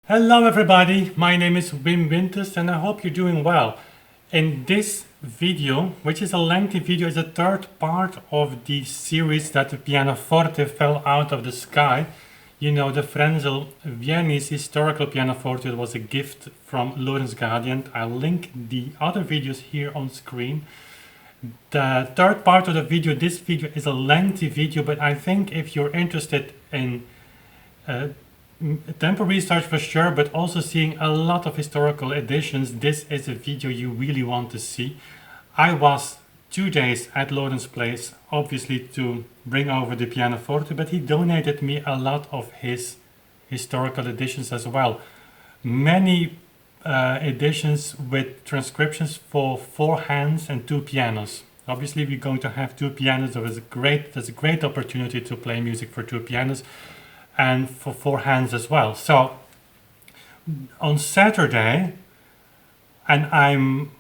Hello everybody, my name is Wim Winters and I hope you're doing well. In this video, which is a lengthy video, is the third part of the series that the pianoforte fell out of the sky. You know, the Frenzel Viennese historical pianoforte was a gift from Lorenz Gradient. I'll link the other videos here on screen. The third part of the video, this video is a lengthy video, but I think if you're interested in tempo research for sure, but also seeing a lot of historical editions, this is a video you really want to see. I was 2 days at Lorenz Place, obviously to bring over the pianoforte, but he donated me a lot of his historical editions as well. Many editions with transcriptions for 4 hands and 2 pianos. Obviously we're going to have 2 pianos, there's a great opportunity to play music for 2 pianos and for 4 hands as well. So on Saturday, and I'm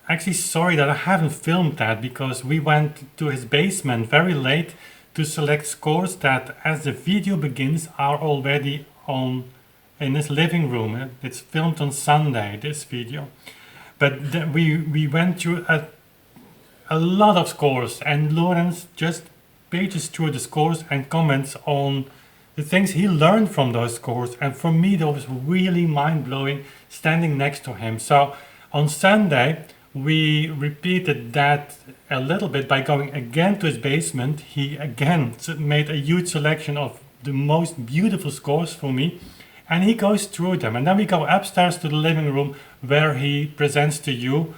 actually sorry that I haven't filmed that because we went to his basement very late to select scores that, as the video begins, are already on in his living room. It's filmed on Sunday, this video. But we went through a lot of scores, and Lorenz just pages through the scores and comments on the things he learned from those scores, and for me that was really mind-blowing standing next to him. So on Sunday we repeated that a little bit by going again to his basement. He again made a huge selection of the most beautiful scores for me, and he goes through them, and then we go upstairs to the living room where he presents to you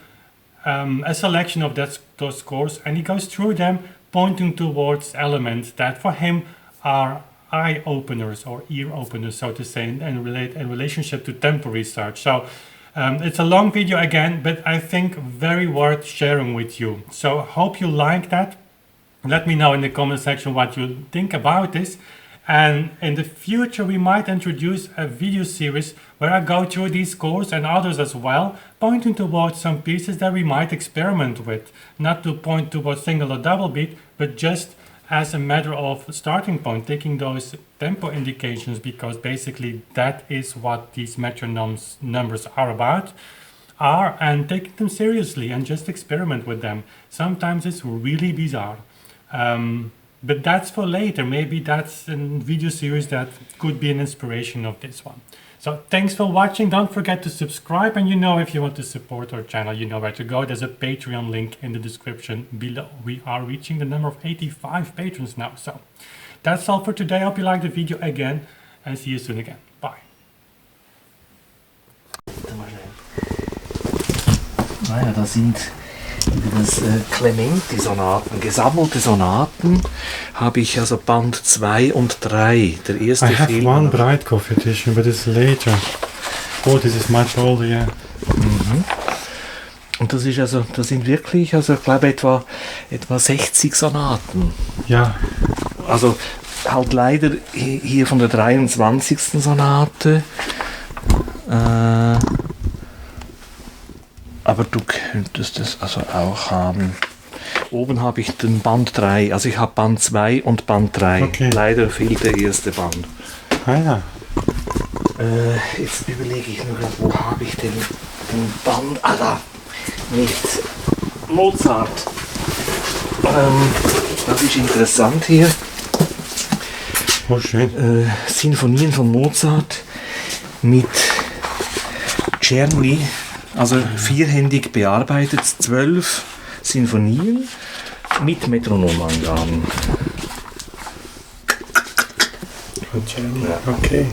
a selection of those scores, and he goes through them pointing towards elements that for him are eye openers or ear openers, so to say, and in relationship to tempo research. So it's a long video again, but I think very worth sharing with you. So hope you like that. Let me know in the comment section what you think about this. And in the future we might introduce a video series where I go through these scores and others as well, pointing towards some pieces that we might experiment with. Not to point towards single or double beat, but just as a matter of starting point, taking those tempo indications, because basically that is what these metronomes numbers are about, and taking them seriously and just experiment with them. Sometimes it's really bizarre. But that's for later. Maybe that's a video series that could be an inspiration of this one. So thanks for watching. Don't forget to subscribe, and if you want to support our channel, you know where to go. There's a Patreon link in the description below. We are reaching the number of 85 patrons now. So that's all for today. I hope you liked the video again, and see you soon again. Bye. Naja, da sind das Clementi-Sonaten, gesammelte Sonaten, habe ich also Band 2 und 3. Der erste I have Film. one Breitkopf edition, but it's later. Oh, this is much older, yeah. Und das sind wirklich, ich glaube etwa 60 Sonaten. Ja. Also halt leider hier von der 23. Sonate. Aber du könntest es also auch haben. Oben habe ich den Band 3, also ich habe Band 2 und Band 3. Okay. Leider fehlt der erste Band. Ah ja. Jetzt überlege ich noch, wo habe ich den Band? Ah, da! Nicht Mozart. Das ist interessant hier. Oh, schön. Sinfonien von Mozart mit Czerny. Also vierhändig bearbeitet, 12 Sinfonien mit Metronomangaben. Ja. Okay.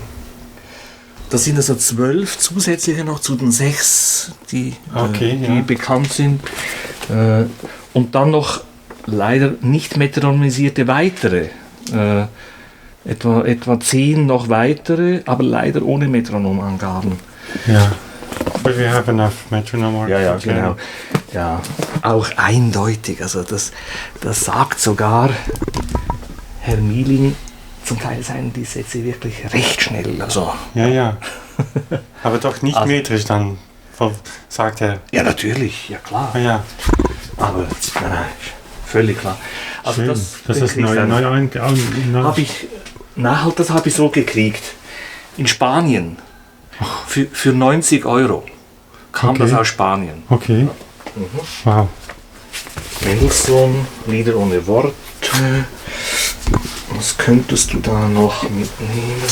Das sind also 12 zusätzliche noch zu den 6, die bekannt sind. Und dann noch leider nicht metronomisierte weitere. Etwa 10 noch weitere, aber leider ohne Metronomangaben. Ja. But we have enough metronome. Ja, genau. Ja, auch eindeutig. Also das sagt sogar Herr Mieling. Zum Teil seien die Sätze wirklich recht schnell. Also. Ja. Aber doch nicht metrisch dann, sagt er. Ja, natürlich, ja klar. Ja. Aber nein, völlig klar. Also schön. Das ist neu habe ich, das habe ich so gekriegt. In Spanien für 90 Euro kam das aus Spanien. Okay. Wow. Mendelssohn, Lieder ohne Worte. Was könntest du da noch mitnehmen?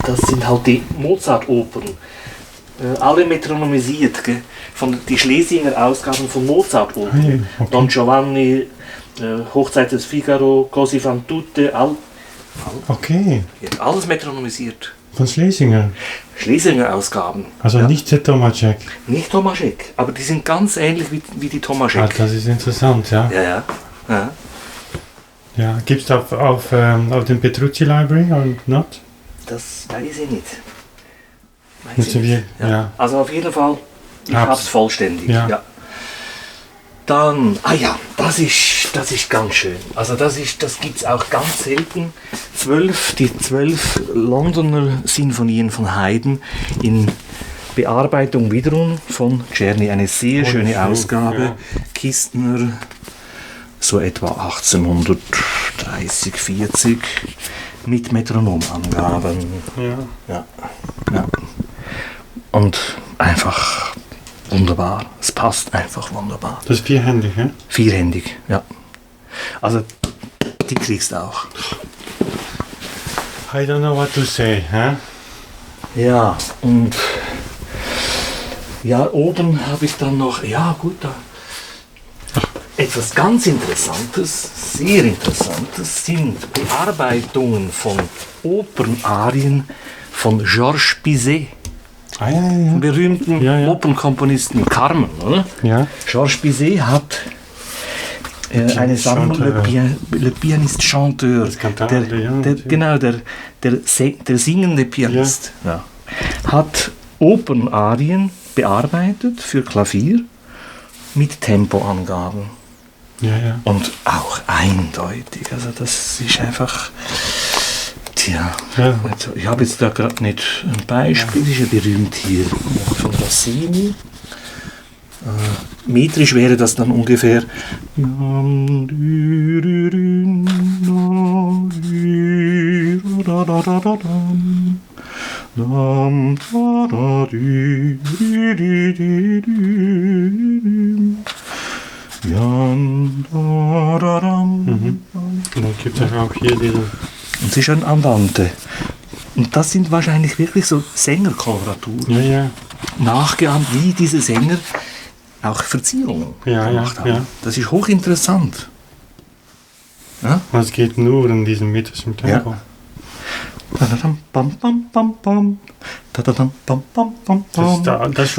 Das sind halt die Mozart-Opern. Alle metronomisiert, gell? Von die Schlesinger Ausgaben von Mozart-Opern. Okay. Don Giovanni, Hochzeit des Figaro, Così fan tutte, Okay. alles metronomisiert. Von Schlesinger. Schlesinger Ausgaben. Also nicht der Tomaschek. Nicht Tomaschek, aber die sind ganz ähnlich wie die Tomaschek. Ah, das ist interessant, ja. Ja. Ja, gibt es auf dem Petrucci Library oder not? Das weiß ich nicht. Müssen wir, ja. Also auf jeden Fall, ich hab's vollständig. Ja. Dann, das ist ganz schön. Also das gibt's auch ganz selten. Die 12 Londoner Sinfonien von Haydn in Bearbeitung wiederum von Czerny. Eine sehr schöne Ausgabe. Ja. Kistner, so etwa 1830, 40 mit Metronomangaben. Ja. Und einfach wunderbar. Es passt einfach wunderbar. Das ist vierhändig, ja? Vierhändig, ja. Also, die kriegst du auch. I don't know what to say, hä? Ja, und oben habe ich dann noch, da etwas ganz Interessantes, sehr Interessantes sind Bearbeitungen von Opernarien von Georges Bizet. Berühmten Opernkomponisten Carmen, oder? Ja. Georges Bizet hat eine Sammlung, Le Pianiste Chanteur, der singende Pianist, hat Opernarien bearbeitet für Klavier mit Tempoangaben. Ja. Und auch eindeutig, also das ist einfach... Also ich habe jetzt da gerade nicht ein Beispiel, das ist ja berühmt hier von Rossini. Metrisch wäre das dann ungefähr. Und dann gibt es auch hier diese... Und es ist ein Andante. Und das sind wahrscheinlich wirklich so Sängerkoloraturen. Ja. Nachgeahmt, wie diese Sänger auch Verzierungen gemacht haben. Ja. Das ist hochinteressant. Ja? Es geht nur in diesem metrischen Tempo. Das ist schon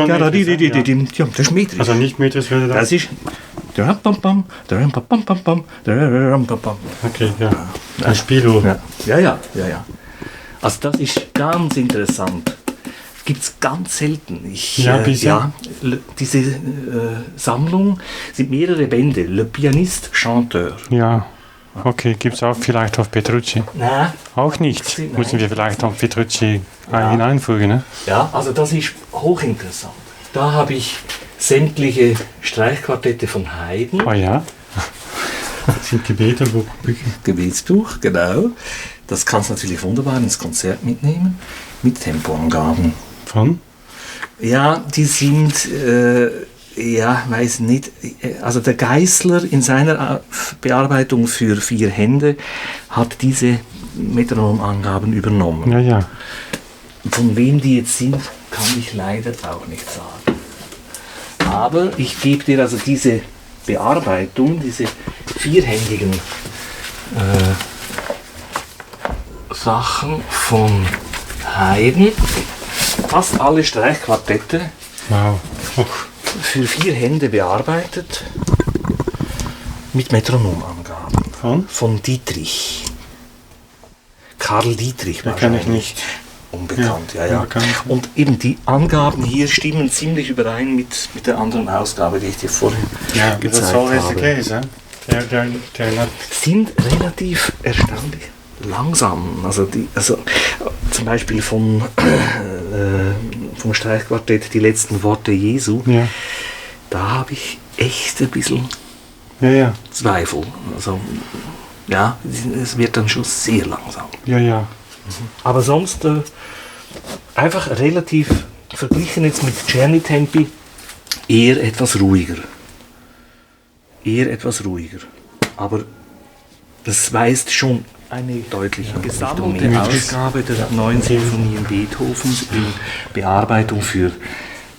metrisch. Das ist metrisch. Also nicht metrisch würde das ist... Okay, ja. Ein Spieluhr. Ja. Also das ist ganz interessant. Gibt es ganz selten. Diese Sammlung sind mehrere Bände. Le Pianiste Chanteur. Ja. Okay, gibt es auch vielleicht auf Petrucci? Nein. Auch nicht. Müssen wir vielleicht auf Petrucci hineinfügen, ne? Ja, also das ist hochinteressant. Da habe ich sämtliche Streichquartette von Haydn. Oh ja. Das sind Gebetsbuch, genau. Das kannst du natürlich wunderbar ins Konzert mitnehmen. Mit Tempoangaben. Von? Ja, die sind, weiß nicht. Also der Geissler in seiner Bearbeitung für 4 Hände hat diese Metronomangaben übernommen. Ja. Von wem die jetzt sind, kann ich leider auch nicht sagen. Aber ich gebe dir also diese Bearbeitung, diese vierhändigen Sachen von Haydn, fast alle Streichquartette, wow. für 4 Hände bearbeitet, mit Metronomangaben. Von Dietrich. Karl Dietrich wahrscheinlich. Kenne ich nicht. Unbekannt, ja. Und eben die Angaben hier stimmen ziemlich überein mit der anderen Ausgabe, die ich dir vorhin gezeigt habe. Sind relativ erstaunlich langsam. Also zum Beispiel vom Streichquartett Die letzten Worte Jesu, da habe ich echt ein bisschen Zweifel. Also es wird dann schon sehr langsam. Ja. Aber sonst einfach relativ, verglichen jetzt mit Czerny-Tempi, eher etwas ruhiger. Aber das weist schon eine deutliche gesammelte Ausgabe der 9 Sinfonien Beethovens in Bearbeitung für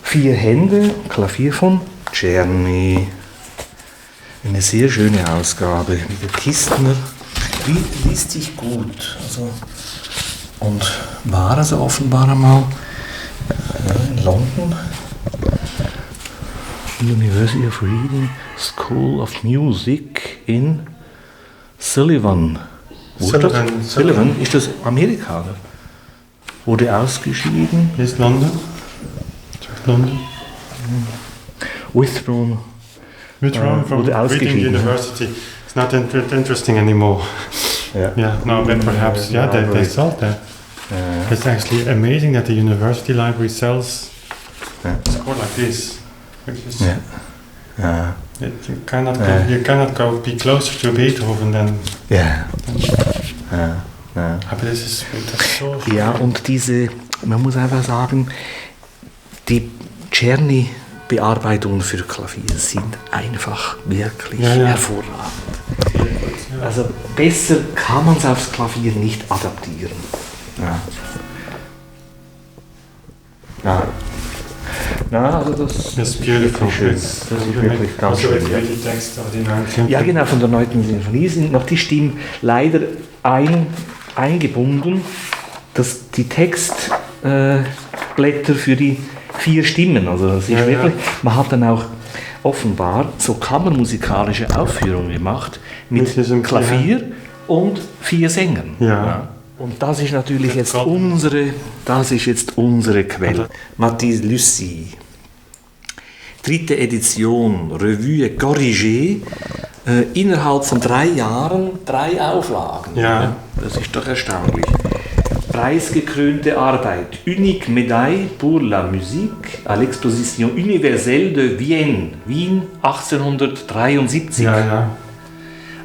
4 Hände, Klavier von Czerny. Eine sehr schöne Ausgabe mit der Kistner. Liest sich gut. Also, und war also offenbar einmal in London. University of Reading School of Music in Sullivan. Sullivan, ist das Amerika? Oder? Wurde ausgeschieden. Ist London? Withdrawn from Reading University. It's not interesting anymore. No, but perhaps, they sold that. It's actually amazing that the university library sells a score like this. Which is, you cannot go be closer to Beethoven than. Aber das ist so schön. Ja, und man muss einfach sagen, die Czerny-Bearbeitungen für Klavier sind einfach wirklich hervorragend. Also besser kann man es aufs Klavier nicht adaptieren. Also das ist beautiful. Schön. Das ist wirklich ganz schön. Ja, genau, von der 9. Sinfonie sind noch die Stimmen leider eingebunden, dass die Textblätter für die 4 Stimmen, also das ist wirklich, man hat dann auch offenbar so kammermusikalische Aufführungen gemacht mit Klavier und 4 Sängern. Und das ist natürlich jetzt unsere Quelle. Mathis Lucy. 3. Edition, Revue corrigée, innerhalb von 3 Jahren 3 Auflagen. Das ist doch erstaunlich. Preisgekrönte Arbeit, Unique Médaille pour la musique à l'Exposition universelle de Vienne, Wien 1873.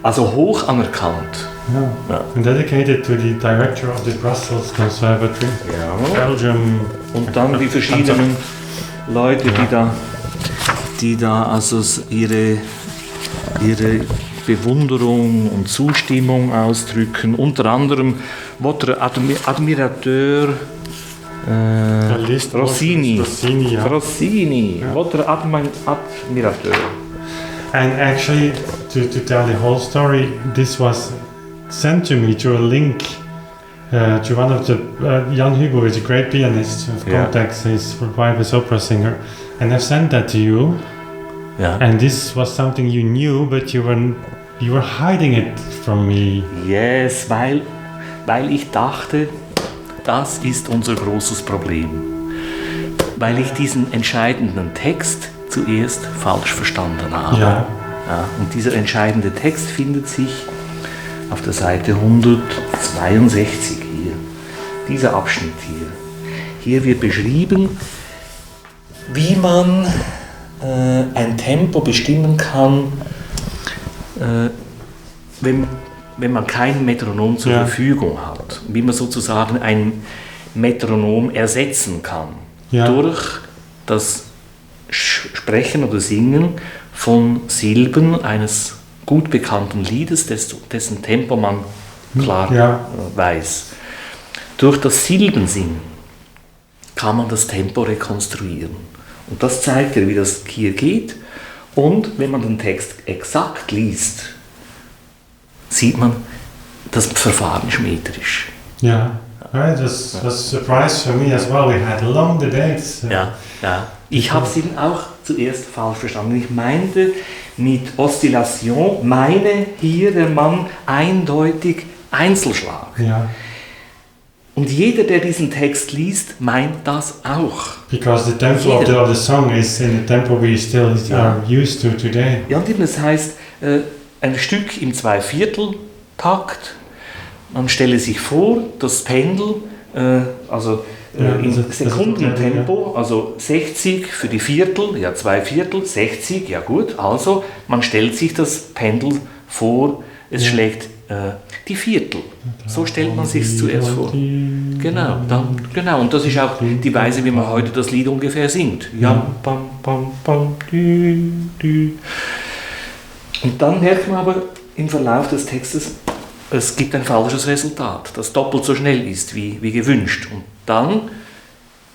Also hoch anerkannt. And dedicated to the director of the Brussels Conservatory, Belgium. Und dann die verschiedenen Leute, die da also ihre Bewunderung und Zustimmung ausdrücken. Unter anderem votre admirateur Rossini. Votre admirateur. And actually, to tell the whole story, this was sent to me through a link to one of the Jan Hugo is a great pianist of Context. He's a private opera singer, and I've sent that to you. And this was something you knew, but you were hiding it from me. Yes, weil ich dachte, das ist unser großes Problem. Weil ich diesen entscheidenden Text zuerst falsch verstanden habe. Und dieser entscheidende Text findet sich auf der Seite 162 hier. Dieser Abschnitt hier. Hier wird beschrieben, wie man ein Tempo bestimmen kann, wenn man kein Metronom zur Verfügung hat. Wie man sozusagen ein Metronom ersetzen kann. Durch das Sprechen oder Singen von Silben eines gut bekannten Liedes, dessen Tempo man klar weiß. Durch das Silbensingen kann man das Tempo rekonstruieren. Und das zeigt ja, wie das hier geht. Und wenn man den Text exakt liest, sieht man, das Verfahren ist metrisch. Right, das was a surprise for me as well. We had long debates. Ich habe es eben auch zuerst falsch verstanden. Ich meinte mit Oszillation, hier der Mann eindeutig Einzelschlag. Und jeder, der diesen Text liest, meint das auch. Because the tempo of the song is in the tempo we still are used to today. Ja, und das heißt, ein Stück im 2/4-Takt. Man stelle sich vor, das Pendel, in Sekundentempo, also 60 für die Viertel, 2/4, 60, gut. Also man stellt sich das Pendel vor, es schlägt die Viertel. So stellt man sich zuerst vor. Genau, genau. Und das ist auch die Weise, wie man heute das Lied ungefähr singt. Ja, bam, bam, bam, dü, dü. Und dann merkt man aber im Verlauf des Textes, es gibt ein falsches Resultat, das doppelt so schnell ist wie gewünscht. Und dann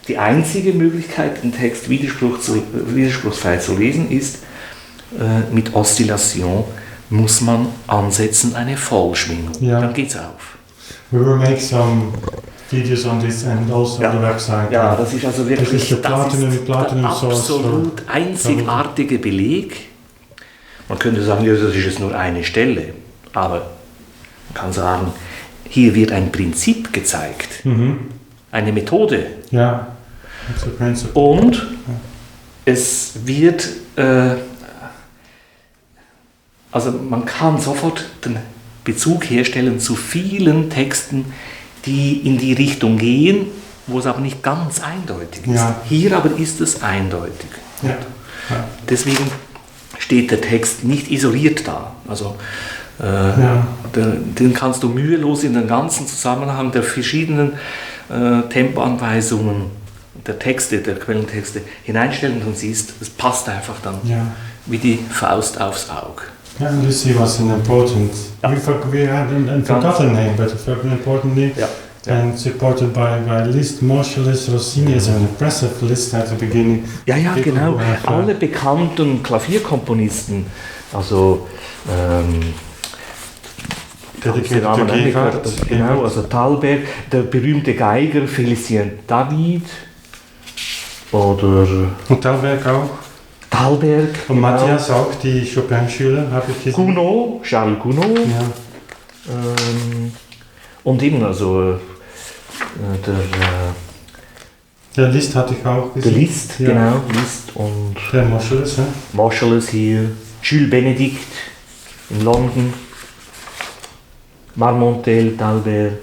die einzige Möglichkeit, den Text widerspruchsfrei zu lesen, ist, mit Oszillation muss man ansetzen eine Vollschwingung. Ja. Dann geht's auf. We will make some videos on this and also on the website. Ja, das ist also wirklich der absolut einzigartige Beleg. Man könnte sagen, ja, das ist jetzt nur eine Stelle, aber man kann sagen, hier wird ein Prinzip gezeigt, eine Methode. Ja. Und es wird, also man kann sofort den Bezug herstellen zu vielen Texten, die in die Richtung gehen, wo es aber nicht ganz eindeutig ist. Ja. Hier aber ist es eindeutig. Ja. Ja. Deswegen steht der Text nicht isoliert da. Also den kannst du mühelos in den ganzen Zusammenhang der verschiedenen Tempoanweisungen der Texte, der Quellentexte hineinstellen und siehst, es passt einfach dann wie die Faust aufs Auge. Yeah, and you see what's an important. We had a forgotten name, but an important name, and supported by Liszt, Moscheles, Rossini as an impressive list at the beginning. Ja, genau. Alle bekannten Klavierkomponisten, also genau, also Thalberg, der berühmte Geiger Félicien David oder... Und Thalberg auch? Thalberg. Und genau. Matthias auch, die Chopin-Schüler, habe ich gesehen. Gounod, Charles Gounod. Ja. Und eben, also der Liszt hatte ich auch gesehen. Der Liszt, genau, Liszt und... Der Moscheles, ja. Moscheles hier, Jules Benedict in London, Marmontel, Thalberg,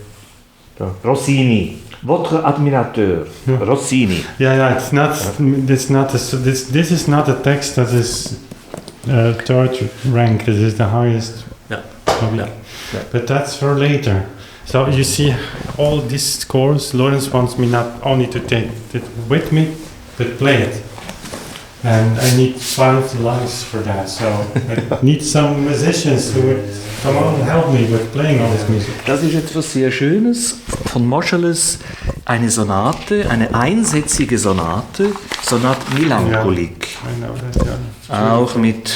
Rossini. Votre admirateur, Rossini. Yeah, this is not a text that is third rank. This is the highest. Yeah. But that's for later. So you see, all these scores, Lawrence wants me not only to take it with me, but play it. And I need 5 lives for that. So I need some musicians who would come on and help me with playing all this music. Das ist etwas sehr Schönes von Moscheles, eine Sonate, eine einsätzige Sonate, Sonate Melancholique. Auch mit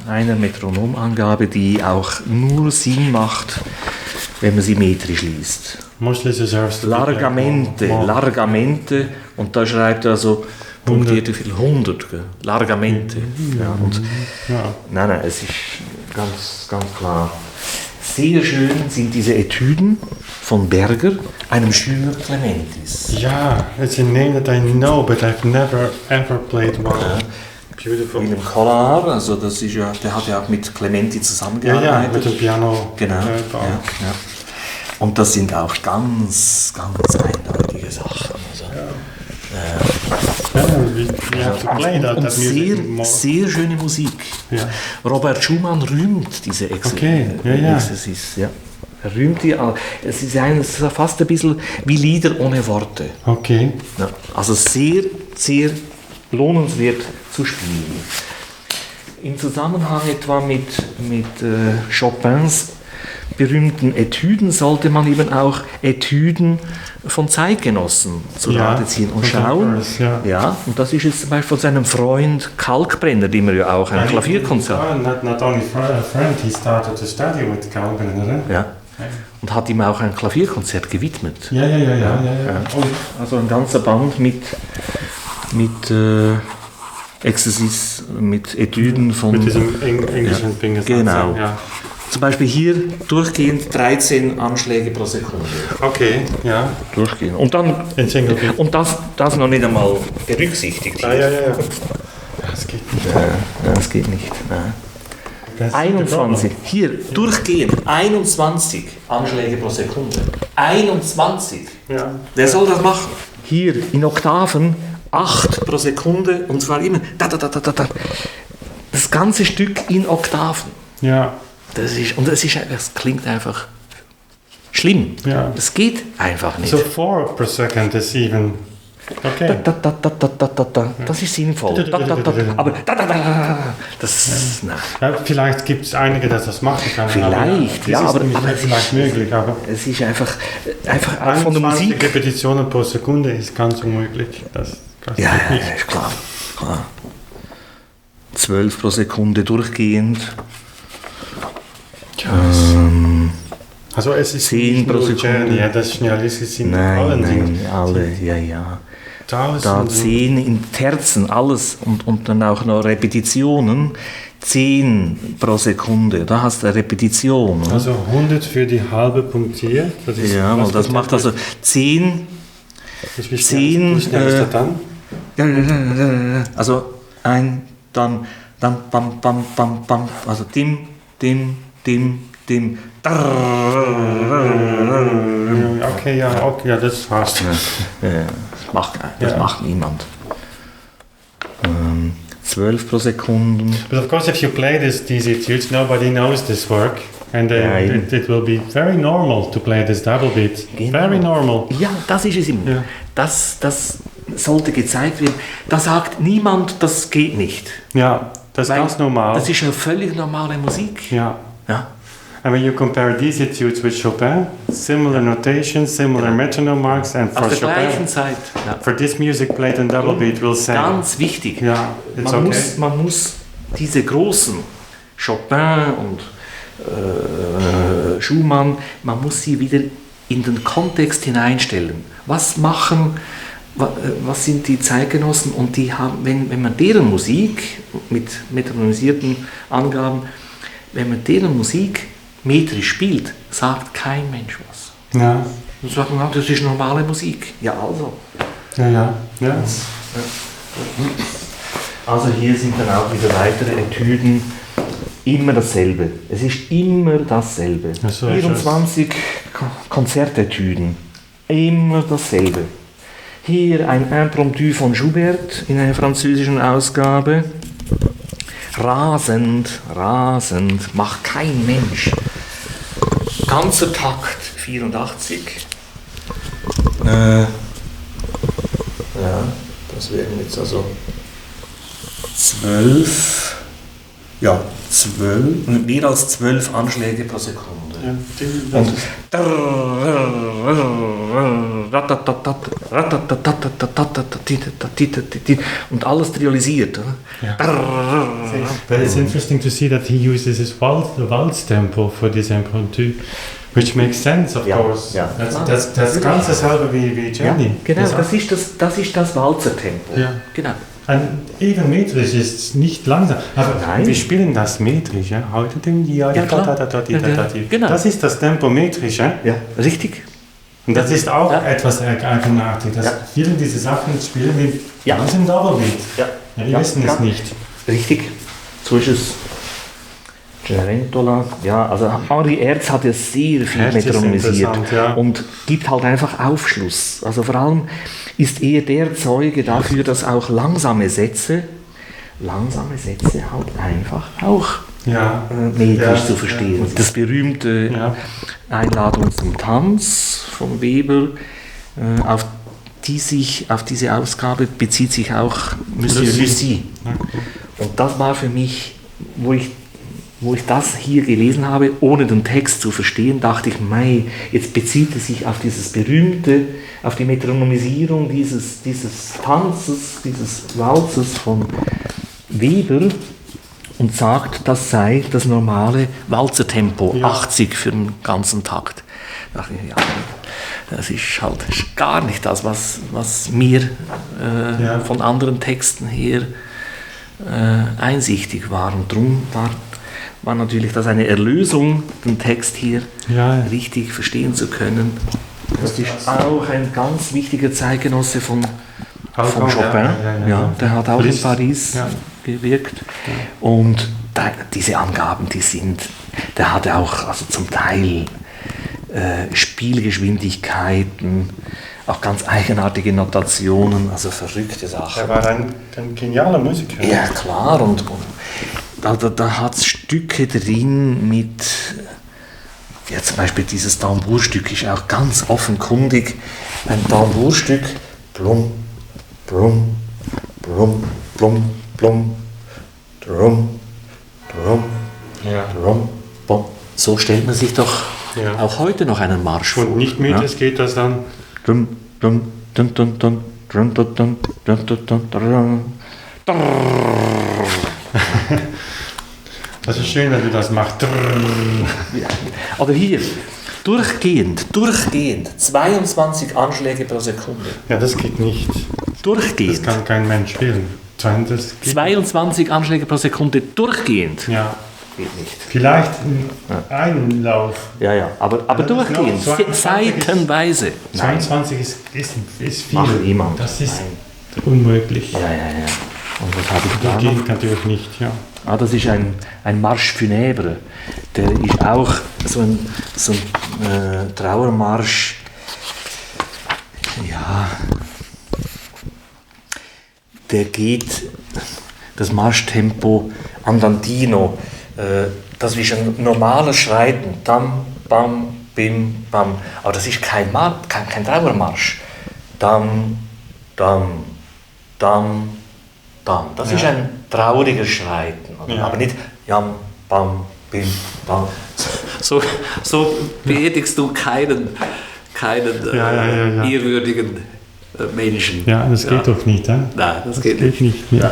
einer Metronomangabe, die auch nur Sinn macht, wenn man sie metrisch liest. Largamente, und da schreibt er also punktierte viel 100, Largamente. Nein, es ist ganz klar. Sehr schön sind diese Etüden von Berger, einem Schüler Clementis. Ja, it's a name that I know, but I've never ever played one. Beautiful. William Collard, also das ist ja, der hat ja auch mit Clementi zusammengearbeitet. Ja, mit dem Piano. Genau. Und das sind auch ganz eindeutige Sachen. Und sehr schöne Musik. Ja. Robert Schumann rühmt diese Exerzis. Ja. Er rühmt die. Es ist fast ein bisschen wie Lieder ohne Worte. Okay. Ja, also sehr lohnenswert zu spielen. Im Zusammenhang etwa mit Chopins berühmten Etüden sollte man eben auch Etüden von Zeitgenossen zu Rate ziehen und schauen. Ja, und das ist jetzt zum Beispiel von seinem Freund Kalkbrenner, dem er ja auch ein Klavierkonzert. Not only a friend, he started to study with Kalkbrenner. Ja. Und hat ihm auch ein Klavierkonzert gewidmet. Ja. Also ein ganzer Band mit Exerzis, mit Etüden von... Mit diesem englischen Finger. Genau. Ja. Zum Beispiel hier durchgehend 13 Anschläge pro Sekunde. Okay, ja. Durchgehend. Und dann... Und das noch nicht einmal berücksichtigt. Ja. Das geht nicht. Das geht nicht. 21. Hier, durchgehend. 21 Anschläge pro Sekunde. 21. Ja. Wer soll das machen? Hier, in Oktaven, 8 pro Sekunde. Und zwar immer... Das ganze Stück in Oktaven. Ja. es klingt einfach schlimm. Ja. Es geht einfach nicht. So 4 per second is even okay. Das ist sinnvoll. Aber das nein. Ja, vielleicht gibt es einige, die das machen können. Vielleicht, ja, aber es ist möglich. Aber es ist einfach auch von der 21 Musik. Repetitionen pro Sekunde ist ganz unmöglich. Das Ja, geht nicht. ist klar. 12 pro Sekunde durchgehend. Also es ist 10 nicht pro nur Sekunde. Czerny, ja, das schnell ist, es sind allen Nein, alle, ja. Da Tausende. 10 in Terzen, alles und dann auch noch Repetitionen. 10 pro Sekunde, da hast du eine Repetition. Oder? Also 100 für die halbe Punktier. Das ist Ja, was das macht also 10. wie 10, schnell ist das dann? Also ein, dann bam, bam, bam, bam, also dim. Okay, ja, das passt. Das macht niemand. 12 pro Sekunde. But of course, if you play these etudes, nobody knows this work. And it will be very normal to play this double beat. Genau. Very normal. Ja, das ist es immer. Ja. Das sollte gezeigt werden. Da sagt niemand, das geht nicht. Ja, das ist Weil ganz normal. Das ist eine völlig normale Musik. Ja. Ja. And when you compare these etudes with Chopin, similar notation, similar metronome marks, and for Auf der Chopin, gleichen Zeit. Ja. for this music played in double beat, will say, Ganz wichtig. yeah, it's okay. Man muss diese großen Chopin und Schumann, man muss sie wieder in den Kontext hineinstellen. Was sind die Zeitgenossen und die haben, wenn man deren Musik mit metronomisierten Angaben, wenn man deren Musik metrisch spielt, sagt kein Mensch was. Ja, Dann sagt man, das ist normale Musik. Ja, also. ja. Also hier sind dann auch wieder weitere Etüden. Immer dasselbe. Es ist immer dasselbe. Ach so, 24 Konzertetüden. Immer dasselbe. Hier ein Impromptu von Schubert in einer französischen Ausgabe. Rasend, macht kein Mensch. Ganzer Takt 84. Ja, das wären jetzt also 12. Ja, 12, mehr als 12 Anschläge pro Sekunde. Und alles triolisiert. But it's interesting to see that he uses his waltz tempo for this impromptu, which makes sense, of course. Ja. Das ganz dasselbe wie Czerny. Ja, genau, das ist das Walzertempo. Ja. Genau. Und even metrisch ist es nicht langsam. Aber Nein. wir spielen das metrisch. Ja? Heute Genau. Das ist das Tempo metrisch. Ja? Ja, richtig. Und das ist auch Ja. etwas eigenartig. Dass viele diese Sachen spielen wie ganz im Double Beat. Ja. Ja, wir wissen es nicht. Richtig, so ist es. Cenerentola, ja, also Henri Herz hat ja sehr viel Herz ist metronomisiert interessant, ja. und gibt halt einfach Aufschluss. Also vor allem ist er der Zeuge dafür, dass auch langsame Sätze halt einfach auch metrisch zu verstehen. Ja. Das berühmte Einladung zum Tanz von Weber, auf diese Ausgabe bezieht sich auch Monsieur Lucie. Und das war für mich, wo ich das hier gelesen habe, ohne den Text zu verstehen, dachte ich, mei, jetzt bezieht es sich auf dieses berühmte, auf die Metronomisierung dieses Tanzes, dieses Walzes von Weber und sagt, das sei das normale Walzertempo, 80 für den ganzen Takt. Da dachte ich, ja, das ist halt gar nicht das, was mir von anderen Texten her einsichtig war. Und darum war natürlich das eine Erlösung, den Text hier richtig verstehen zu können. Das ist auch ein ganz wichtiger Zeitgenosse von Chopin. Ja, der hat auch in Paris gewirkt. Und diese Angaben, der hatte auch also zum Teil Spielgeschwindigkeiten, auch ganz eigenartige Notationen, also verrückte Sachen. Er war ein genialer Musiker. Ja, klar. Und Da hat es Stücke drin mit, ja, zum Beispiel dieses Tambourstück ist auch ganz offenkundig ein Tambourstück. Blum, blum, blum, blum, blum, drum, drum, drum, blum. So stellt man sich doch auch heute noch einen Marsch vor. Und nicht mit, es geht das dann. Dum, dum, dum, dum, dum, dum, dum, dum, dum, dum, dum, dum. Das ist schön, wenn du das machst. Ja. Oder hier, durchgehend, 22 Anschläge pro Sekunde. Ja, das geht nicht. Durchgehend. Das kann kein Mensch spielen. 22 Anschläge pro Sekunde durchgehend. Ja. Geht nicht. Vielleicht ein Lauf. Ja, aber durchgehend, seitenweise. 22 ist viel. Macht niemand. Das ist unmöglich. Ja. Und was habe ich da noch? Durchgehend natürlich nicht, ja. Das ist ein Marsch funèbre. Der ist auch so ein Trauermarsch. Ja. Der geht, das Marschtempo andantino. Das ist ein normales Schreiten. Tam, bam, bim, bam. Aber das ist kein Trauermarsch. Dam, dam, dam, dam. Das ist ein trauriges Schreiten. Ja. Aber nicht jam, bam, bim, bam. So beerdigst du keinen ehrwürdigen Menschen. Ja, das geht doch nicht. Nein, das geht nicht. Ja.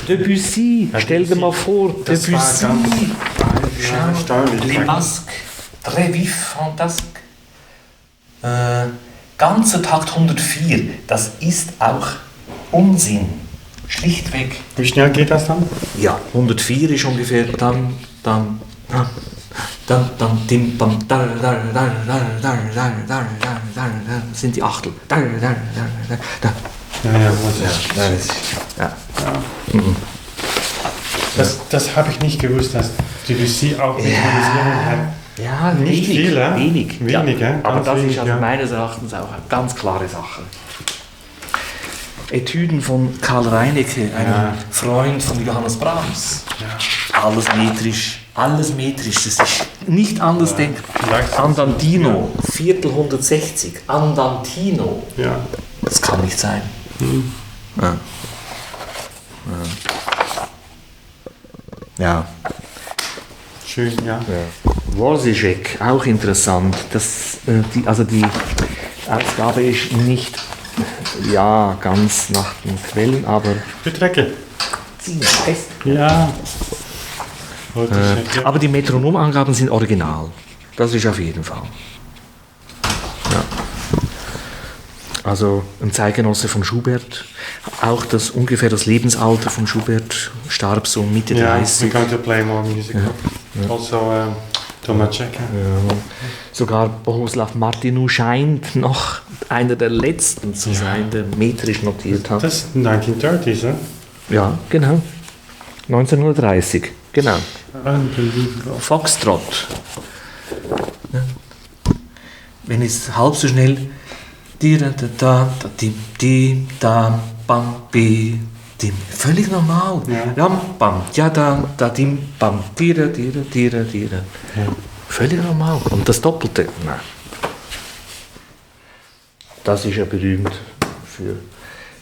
Debussy, stell dir mal vor, Debussy. Les Masques, très vif, fantasque. Ganzer Takt 104, das ist auch Unsinn. Schlichtweg. Wie schnell geht das dann? Ja, 104 ist ungefähr dann, dim, bam, sind die Achtel. Das habe ich nicht gewusst, dass Debussy auch Metronisierung hat. Ja, nicht wenig. Ja. Aber das ist also meines Erachtens auch eine ganz klare Sache. Etüden von Karl Reinecke, einem Freund von Johannes Brahms. Ja. Alles metrisch, das ist nicht anders denkbar. Andantino, Viertel 160, Andantino. Ja. Das kann nicht sein. Ja. Schön, ja. Wozzeck, auch interessant. Die Ausgabe ist nicht ganz nach den Quellen, aber Betrecke. ziemlich fest. Ja. Aber die Metronomangaben sind original. Das ist auf jeden Fall. Ja. Also ein Zeitgenosse von Schubert. Auch ungefähr das Lebensalter von Schubert starb so Mitte 30. we're going to play more music. Ja. Also Tomacek. Ja. Sogar Bohuslav Martinu scheint noch einer der letzten zu sein, der metrisch notiert hat. Das ist 1930s, ja? Ja, genau. 1930, genau. Unbelievable. Foxtrot. Ja. Wenn es halb so schnell völlig normal. Völlig normal. Und das Doppelte. Nein. Das ist ja berühmt für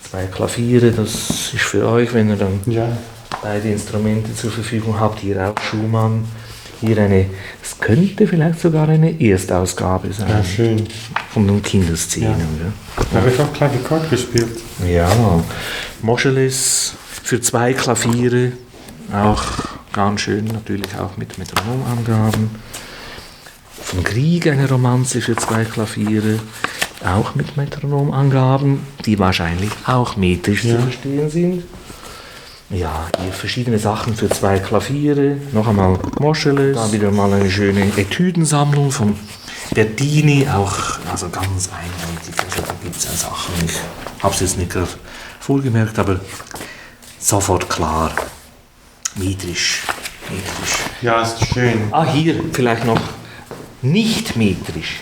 2 Klaviere. Das ist für euch, wenn ihr dann beide Instrumente zur Verfügung habt. Hier auch Schumann. Hier es könnte vielleicht sogar eine Erstausgabe sein. Ja, schön. Von den Kinderszenen. Ja. Da habe ich auch Klavier gespielt. Ja, Moscheles für 2 Klaviere. Auch ganz schön, natürlich auch mit Metronomangaben. Von Grieg eine Romanze für 2 Klaviere. Auch mit Metronomangaben, die wahrscheinlich auch metrisch zu verstehen sind. Ja, hier verschiedene Sachen für 2 Klaviere. Noch einmal Moscheles. Da wieder mal eine schöne Etüdensammlung von Bertini. Auch also ganz eindeutig. Also da gibt es ja Sachen. Ich habe es jetzt nicht gerade vorgemerkt, aber sofort klar. Metrisch. Ja, ist schön. Hier vielleicht noch Nicht metrisch,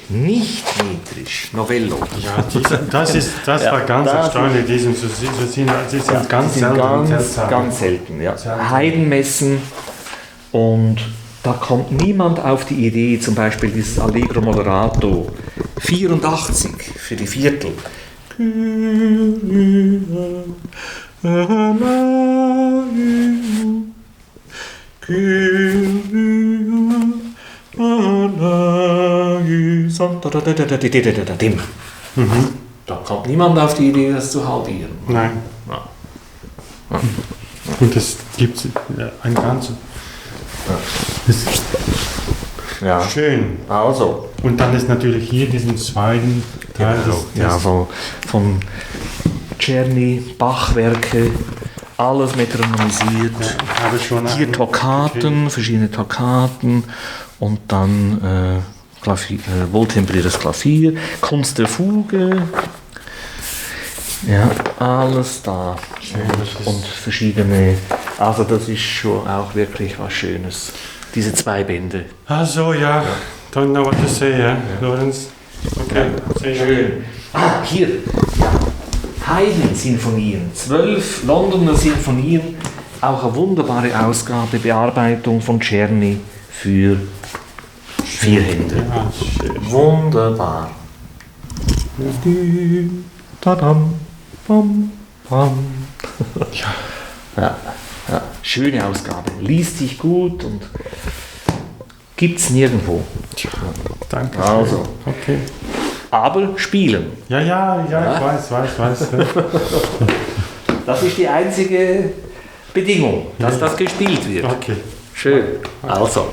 Novello. Ja, das war ganz erstaunlich. Die sind ganz selten. Ja. Heidenmessen, und da kommt niemand auf die Idee, zum Beispiel dieses Allegro Moderato 84 für die Viertel. Da kommt niemand auf die Idee, das zu halbieren. Nein. Ja. Und das gibt ein ganzes. Ja. Schön. Also. Und dann ist natürlich hier diesen zweiten Teil. Von Czerny, Bachwerke, alles metronymisiert. Ja, hier Toccaten, verschiedene Toccaten und dann wohltemperiertes Klavier, Kunst der Fuge. Ja, alles da. Schön, und verschiedene, also das ist schon auch wirklich was Schönes. Diese 2 Bände. Also ja, don't know what to say, Lorenz. Okay, sehr schön. Hier, Haydn-Sinfonien, 12 Londoner Sinfonien, auch eine wunderbare Ausgabe, Bearbeitung von Czerny für 4 Hände. Ja, schön. Wunderbar. Tadam, bam, bam. Ja, schöne Ausgabe, liest sich gut und gibt's nirgendwo. Danke. Also, okay. Aber spielen. Ja, ich weiß. Das ist die einzige Bedingung, dass das gespielt wird. Okay. Schön. Also.